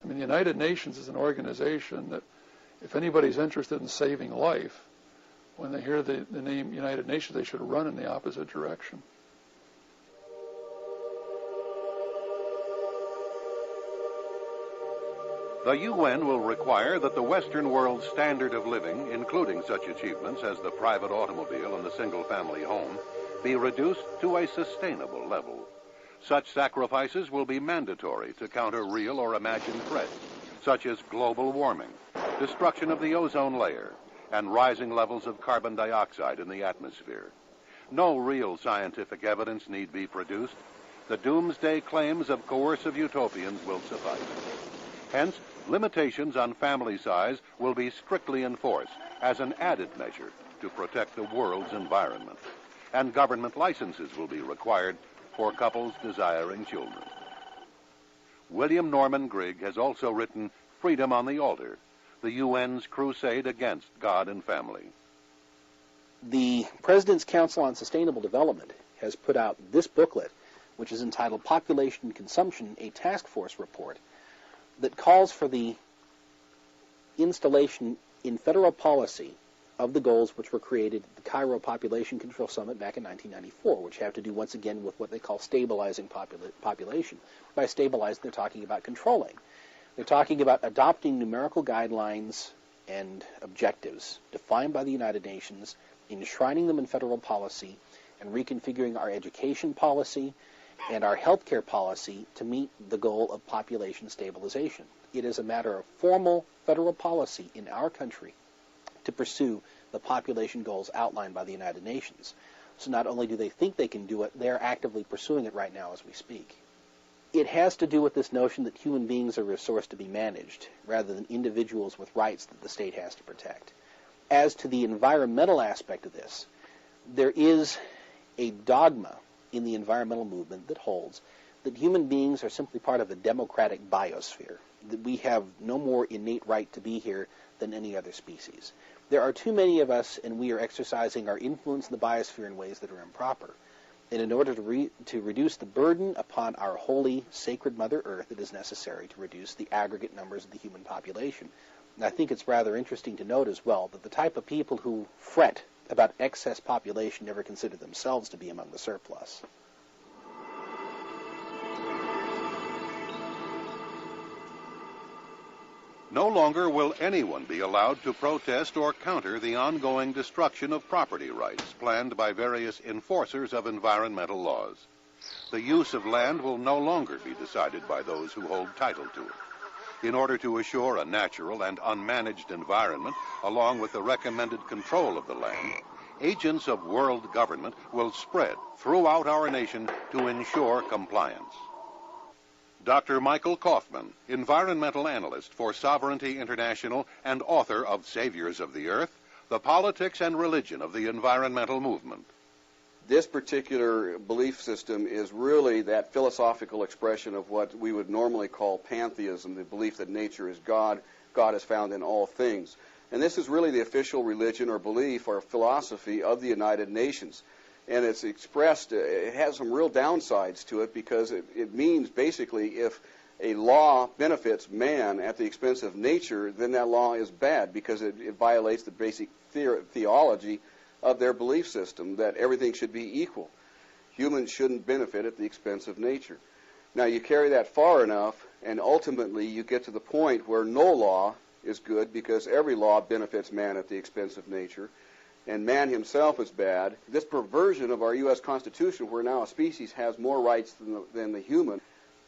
I mean, the United Nations is an organization that, if anybody's interested in saving life, when they hear the name United Nations, they should run in the opposite direction. The UN will require that the Western world's standard of living, including such achievements as the private automobile and the single-family home, be reduced to a sustainable level. Such sacrifices will be mandatory to counter real or imagined threats, such as global warming, destruction of the ozone layer, and rising levels of carbon dioxide in the atmosphere. No real scientific evidence need be produced. The doomsday claims of coercive utopians will suffice. Hence, limitations on family size will be strictly enforced as an added measure to protect the world's environment. And government licenses will be required for couples desiring children. William Norman Grigg has also written Freedom on the Altar, the UN's crusade against God and family. The President's Council on Sustainable Development has put out this booklet, which is entitled Population and Consumption, a Task Force Report, that calls for the installation in federal policy of the goals which were created at the Cairo Population Control Summit back in 1994, which have to do once again with what they call stabilizing population. By stabilizing, they're talking about controlling. They're talking about adopting numerical guidelines and objectives defined by the United Nations, enshrining them in federal policy, and reconfiguring our education policy and our healthcare policy to meet the goal of population stabilization. It is a matter of formal federal policy in our country to pursue the population goals outlined by the United Nations. So not only do they think they can do it, they're actively pursuing it right now as we speak. It has to do with this notion that human beings are a resource to be managed, rather than individuals with rights that the state has to protect. As to the environmental aspect of this, there is a dogma in the environmental movement that holds that human beings are simply part of a democratic biosphere, that we have no more innate right to be here than any other species. There are too many of us, and we are exercising our influence in the biosphere in ways that are improper. And in order to reduce the burden upon our holy, sacred Mother Earth, it is necessary to reduce the aggregate numbers of the human population. And I think it's rather interesting to note as well that the type of people who fret about excess population never consider themselves to be among the surplus. No longer will anyone be allowed to protest or counter the ongoing destruction of property rights planned by various enforcers of environmental laws. The use of land will no longer be decided by those who hold title to it. In order to assure a natural and unmanaged environment, along with the recommended control of the land, agents of world government will spread throughout our nation to ensure compliance. Dr. Michael Kaufman, environmental analyst for Sovereignty International and author of Saviors of the Earth, The Politics and Religion of the Environmental Movement. This particular belief system is really that philosophical expression of what we would normally call pantheism, the belief that nature is God, God is found in all things. And this is really the official religion or belief or philosophy of the United Nations. And it's expressed, it has some real downsides to it because it means basically if a law benefits man at the expense of nature, then that law is bad because it violates the basic theology of their belief system that everything should be equal. Humans shouldn't benefit at the expense of nature. Now you carry that far enough and ultimately you get to the point where no law is good because every law benefits man at the expense of nature. And man himself is bad. This perversion of our U.S. Constitution, where now a species has more rights than the human,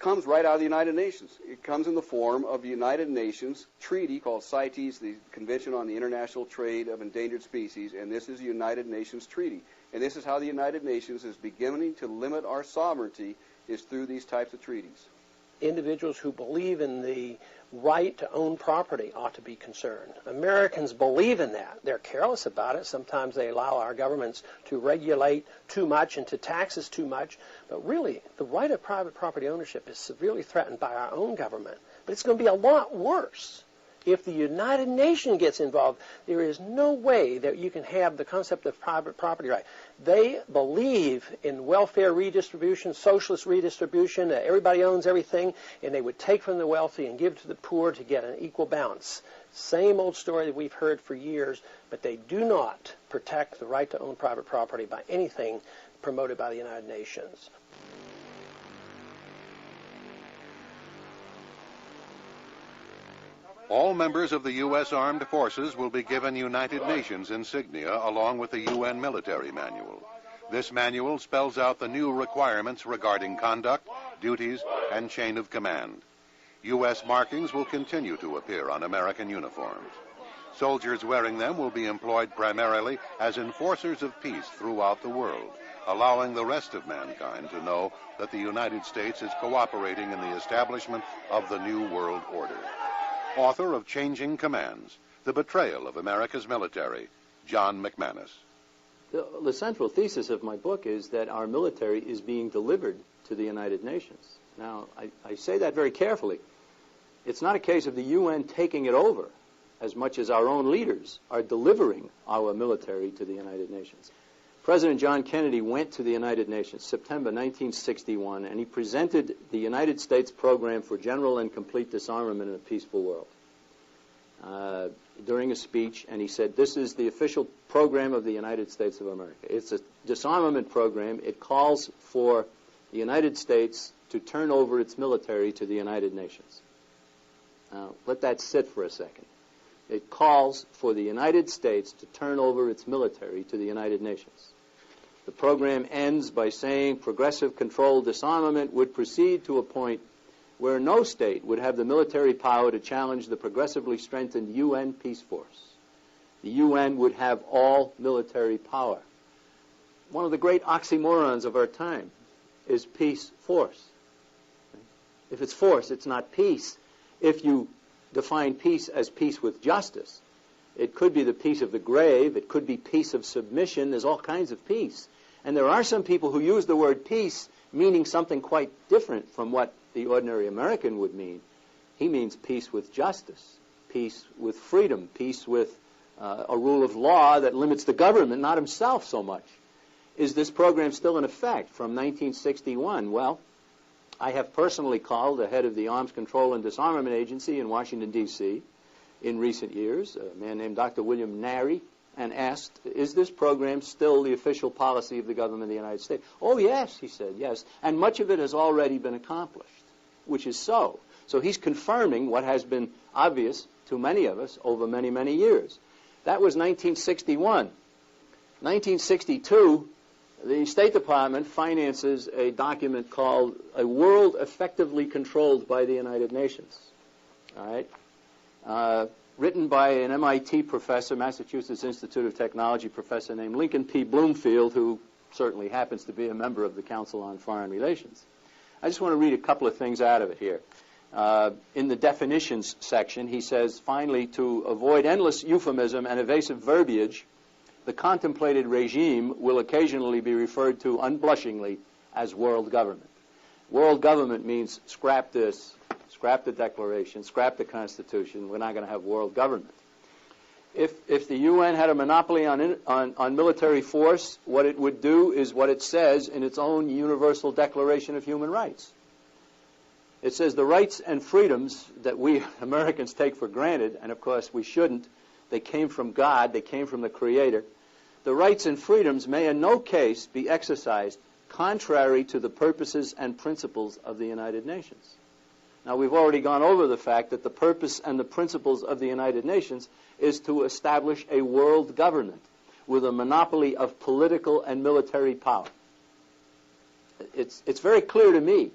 comes right out of the United Nations. It comes in the form of the United Nations treaty called CITES, the Convention on the International Trade of Endangered Species, and this is a United Nations treaty. And this is how the United Nations is beginning to limit our sovereignty, is through these types of treaties. Individuals who believe in the right to own property ought to be concerned. Americans believe in that. They're careless about it. Sometimes they allow our governments to regulate too much and to tax us too much. But really, the right of private property ownership is severely threatened by our own government. But it's going to be a lot worse If the United Nations gets involved, there is no way that you can have the concept of private property right. They believe in welfare redistribution, socialist redistribution, that everybody owns everything, and they would take from the wealthy and give to the poor to get an equal balance. Same old story that we've heard for years, but they do not protect the right to own private property by anything promoted by the United Nations. All members of the U.S. Armed Forces will be given United Nations insignia along with the UN Military Manual. This manual spells out the new requirements regarding conduct, duties, and chain of command. U.S. markings will continue to appear on American uniforms. Soldiers wearing them will be employed primarily as enforcers of peace throughout the world, allowing the rest of mankind to know that the United States is cooperating in the establishment of the New World Order. Author of Changing Commands, The Betrayal of America's Military, John McManus. The central thesis of my book is that our military is being delivered to the United Nations. Now, I say that very carefully. It's not a case of the UN taking it over as much as our own leaders are delivering our military to the United Nations. President John Kennedy went to the United Nations September 1961, and he presented the United States program for general and complete disarmament in a peaceful world during a speech, and he said, this is the official program of the United States of America. It's a disarmament program. It calls for the United States to turn over its military to the United Nations. Now, let that sit for a second. It calls for the United States to turn over its military to the United Nations. The program ends by saying progressive controlled disarmament would proceed to a point where no state would have the military power to challenge the progressively strengthened UN peace force. The UN would have all military power. One of the great oxymorons of our time is peace force. If it's force, it's not peace. If you define peace as peace with justice, it could be the peace of the grave, it could be peace of submission, there's all kinds of peace. And there are some people who use the word peace meaning something quite different from what the ordinary American would mean. He means peace with justice, peace with freedom, peace with a rule of law that limits the government, not himself so much. Is this program still in effect from 1961? Well, I have personally called the head of the Arms Control and Disarmament Agency in Washington, D.C. in recent years, a man named Dr. William Nary, and asked, is this program still the official policy of the government of the United States? Oh, yes, he said, yes. And much of it has already been accomplished, which is so. So he's confirming what has been obvious to many of us over many, many years. That was 1961. 1962, the State Department finances a document called A World Effectively Controlled by the United Nations. All right? Written by an MIT professor, Massachusetts Institute of Technology professor named Lincoln P. Bloomfield, who certainly happens to be a member of the Council on Foreign Relations. I just want to read a couple of things out of it here. In the definitions section, he says, finally, to avoid endless euphemism and evasive verbiage, the contemplated regime will occasionally be referred to unblushingly as world government. World government means scrap this, scrap the Declaration, scrap the Constitution. We're not going to have world government. If the UN had a monopoly on military force, what it would do is what it says in its own Universal Declaration of Human Rights. It says the rights and freedoms that we Americans take for granted, and of course we shouldn't, they came from God, they came from the Creator. The rights and freedoms may in no case be exercised contrary to the purposes and principles of the United Nations. Now, we've already gone over the fact that the purpose and the principles of the United Nations is to establish a world government with a monopoly of political and military power. It's very clear to me,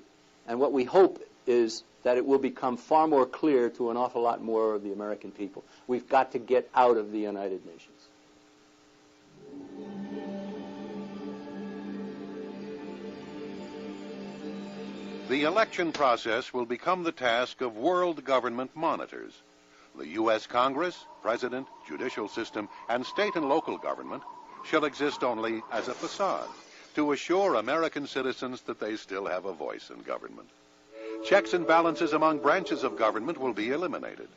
and what we hope is that it will become far more clear to an awful lot more of the American people. We've got to get out of the United Nations. The election process will become the task of world government monitors. The U.S. Congress, President, judicial system, and state and local government shall exist only as a facade to assure American citizens that they still have a voice in government. Checks and balances among branches of government will be eliminated.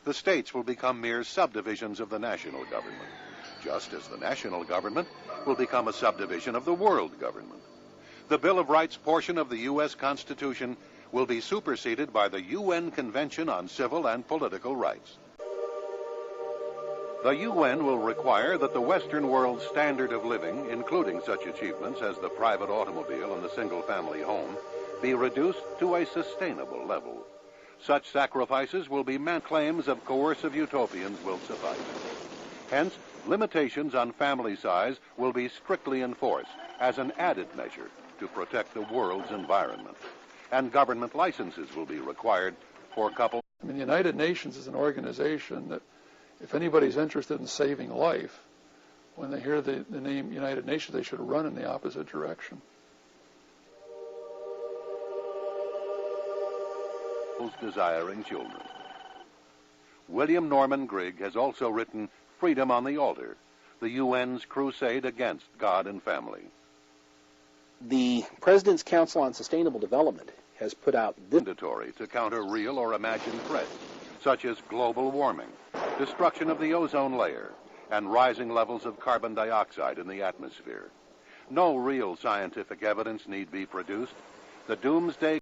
The states will become mere subdivisions of the national government, just as the national government will become a subdivision of the world government. The Bill of Rights portion of the U.S. Constitution will be superseded by the UN Convention on Civil and Political Rights. The UN will require that the Western world's standard of living, including such achievements as the private automobile and the single-family home, be reduced to a sustainable level. Such sacrifices will be claims of coercive utopians will suffice. Hence, limitations on family size will be strictly enforced as an added measure to protect the world's environment. And government licenses will be required for couples. I mean, the United Nations is an organization that, if anybody's interested in saving life, when they hear the name United Nations, they should run in the opposite direction. Desiring children. William Norman Grigg has also written Freedom on the Altar, the UN's crusade against God and family. The President's Council on Sustainable Development has put out this mandatory to counter real or imagined threats, such as global warming, destruction of the ozone layer, and rising levels of carbon dioxide in the atmosphere. No real scientific evidence need be produced. The doomsday